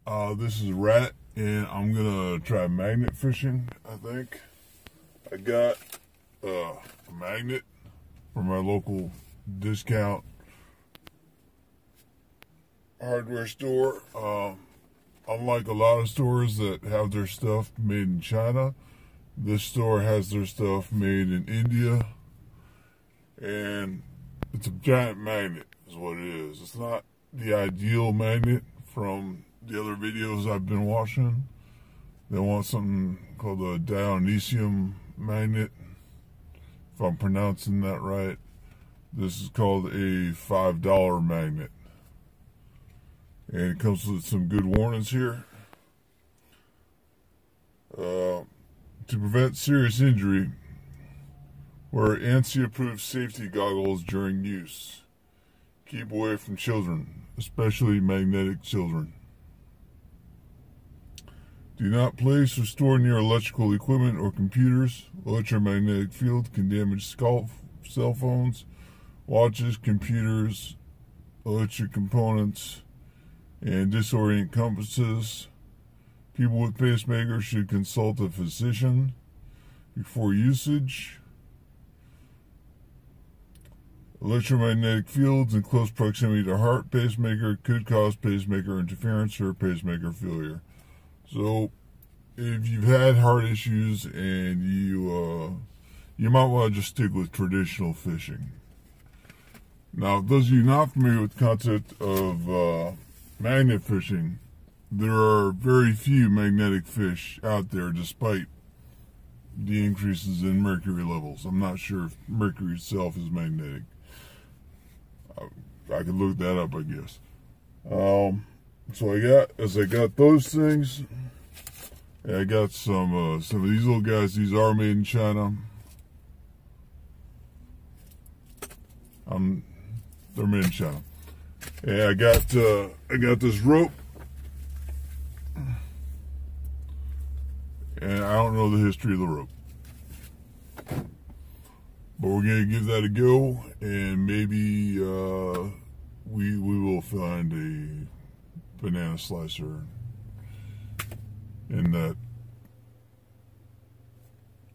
This is Rat, and I'm gonna try magnet fishing. I think I got a magnet from my local discount hardware store. Unlike a lot of stores that have their stuff made in China, this store has their stuff made in India, and it's a giant magnet is what it is. It's not the ideal magnet from the other videos I've been watching. They want something called a Dionysium magnet, if I'm pronouncing that right. This is called a $5 magnet. And it comes with some good warnings here. To prevent serious injury, wear ANSI-approved safety goggles during use. Keep away from children, especially magnetic children. Do not place or store near electrical equipment or computers. Electromagnetic field can damage cell phones, watches, computers, electric components, and disorient compasses. People with pacemakers should consult a physician before usage. Electromagnetic fields in close proximity to heart pacemaker could cause pacemaker interference or pacemaker failure. So, if you've had heart issues and you might want to just stick with traditional fishing. Now, those of you not familiar with the concept of magnet fishing, there are very few magnetic fish out there despite the increases in mercury levels. I'm not sure if mercury itself is magnetic. I could look that up, I guess. So I got those things. And I got some of these little guys. These are made in China. They're made in China. And I got this rope. And I don't know the history of the rope. But we're gonna give that a go, and maybe we will find a banana slicer in that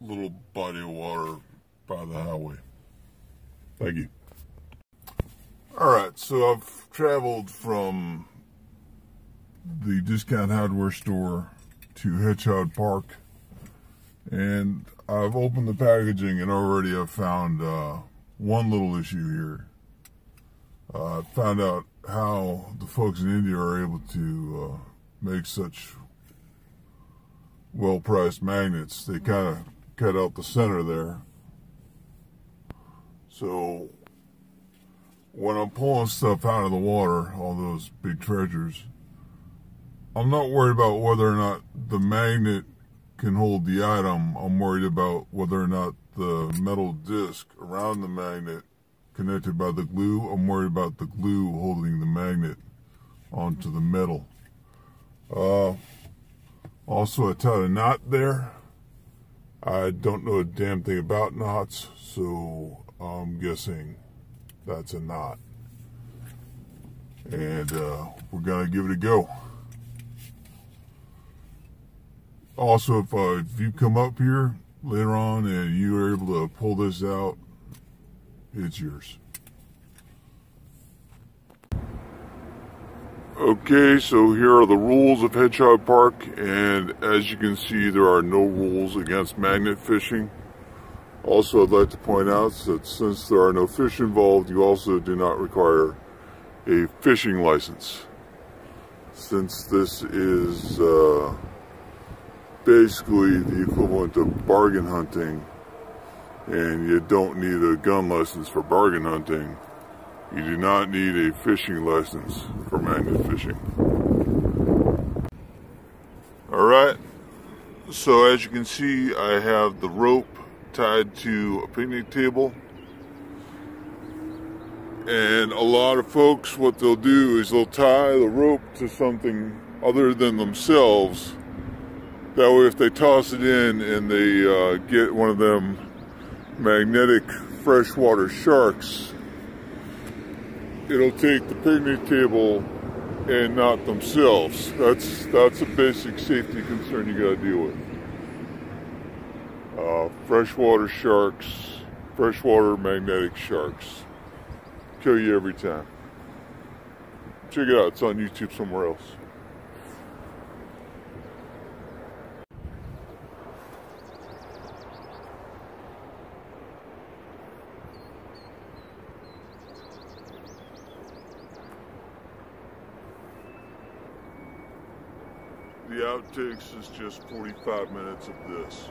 little body of water by the highway. Thank you. Alright, so I've traveled from the discount hardware store to Hedgehog Park, and I've opened the packaging, and already I've found one little issue here. I found out how the folks in India are able to make such well-priced magnets. They kind of cut out the center there. So when I'm pulling stuff out of the water, all those big treasures, I'm not worried about whether or not the magnet can hold the item. I'm worried about whether or not the metal disc around the magnet connected by the glue. I'm worried about the glue holding the magnet onto the metal. Also, I tied a knot there. I don't know a damn thing about knots, so I'm guessing that's a knot. And we're gonna give it a go. Also, if you come up here later on and you are able to pull this out, it's yours. Okay, so here are the rules of Hedgehog Park, and as you can see, there are no rules against magnet fishing. Also, I'd like to point out that since there are no fish involved, you also do not require a fishing license. Since this is basically the equivalent of bargain hunting, and you don't need a gun license for bargain hunting, you do not need a fishing license for magnet fishing. Alright, so as you can see, I have the rope tied to a picnic table. And a lot of folks, what they'll do is they'll tie the rope to something other than themselves. That way if they toss it in and they get one of them magnetic freshwater sharks, it'll take the picnic table and not themselves. That's a basic safety concern you got to deal with. Freshwater sharks, freshwater magnetic sharks, kill you every time. Check it out, it's on YouTube somewhere else. The outtakes is just 45 minutes of this.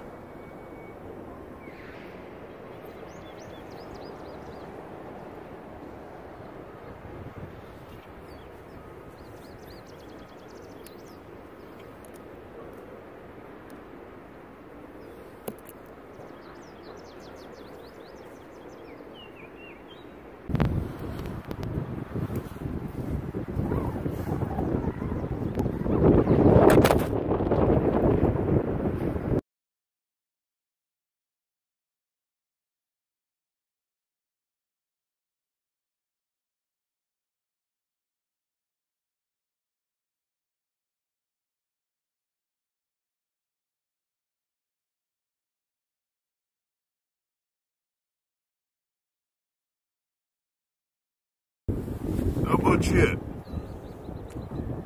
Not much yet.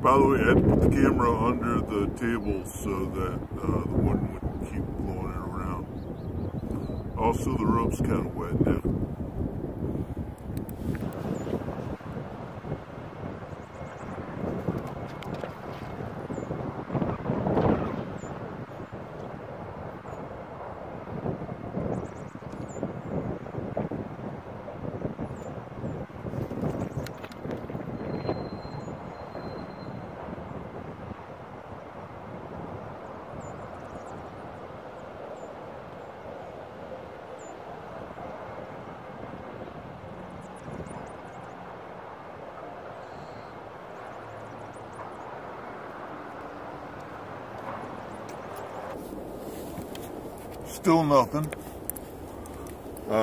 By the way, I had to put the camera under the table so that the wind wouldn't keep blowing it around. Also, the rope's kind of wet now. Still nothing.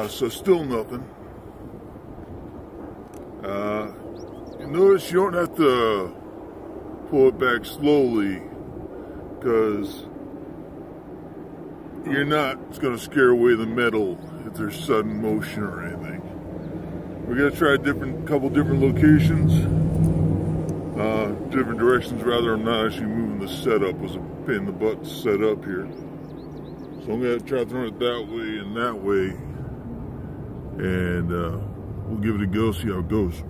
Still nothing. You notice you don't have to pull it back slowly because you're not going to scare away the metal if there's sudden motion or anything. We're going to try a couple different locations, different directions rather. I'm not actually moving the setup. It was a pain in the butt to set up here. So I'm going to try throwing it that way and that way, and we'll give it a go, see how it goes.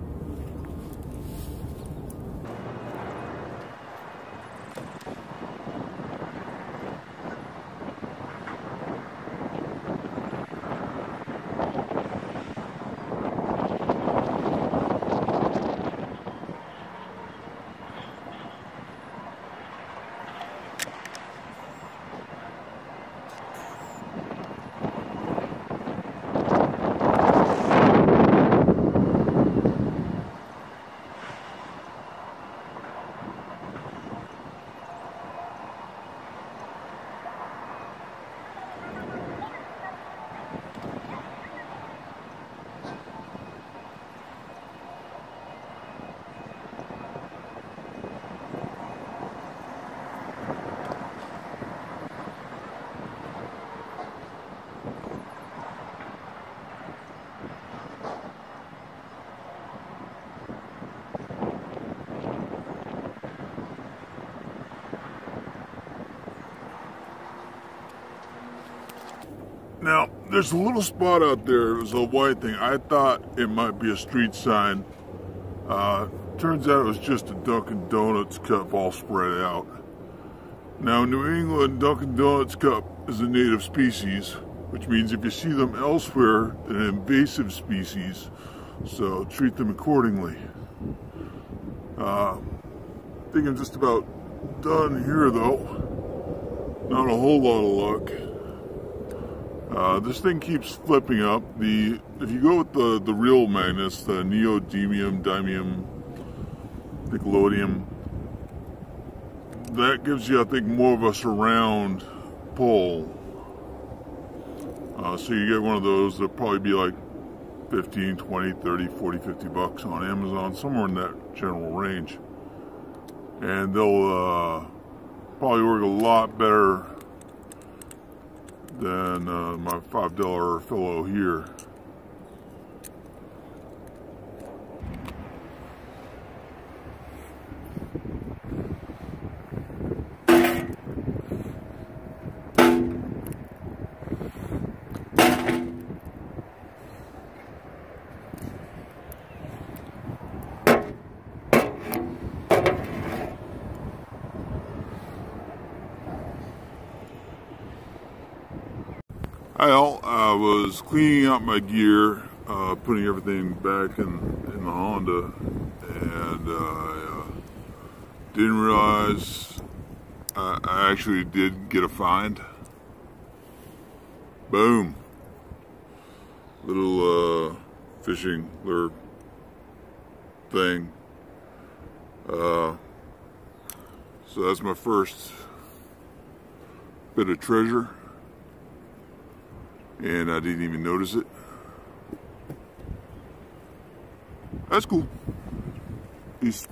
Now, there's a little spot out there, there's a white thing. I thought it might be a street sign. Turns out it was just a Dunkin' Donuts cup all spread out. Now, in New England, Dunkin' Donuts cup is a native species, which means if you see them elsewhere, they're an invasive species, so treat them accordingly. I think I'm just about done here, though. Not a whole lot of luck. This thing keeps flipping up. If you go with the real magnets, the neodymium, dymium, nickelodeon, that gives you, I think, more of a surround pull. So you get one of those, they'll probably be like 15, 20, 30, 40, 50 bucks on Amazon, somewhere in that general range. and they'll probably work a lot better than my $5 fellow here. Well, I was cleaning out my gear, putting everything back in the Honda, and I didn't realize I actually did get a find. Boom! Little fishing lure thing. So that's my first bit of treasure. And I didn't even notice it. That's cool. Peace.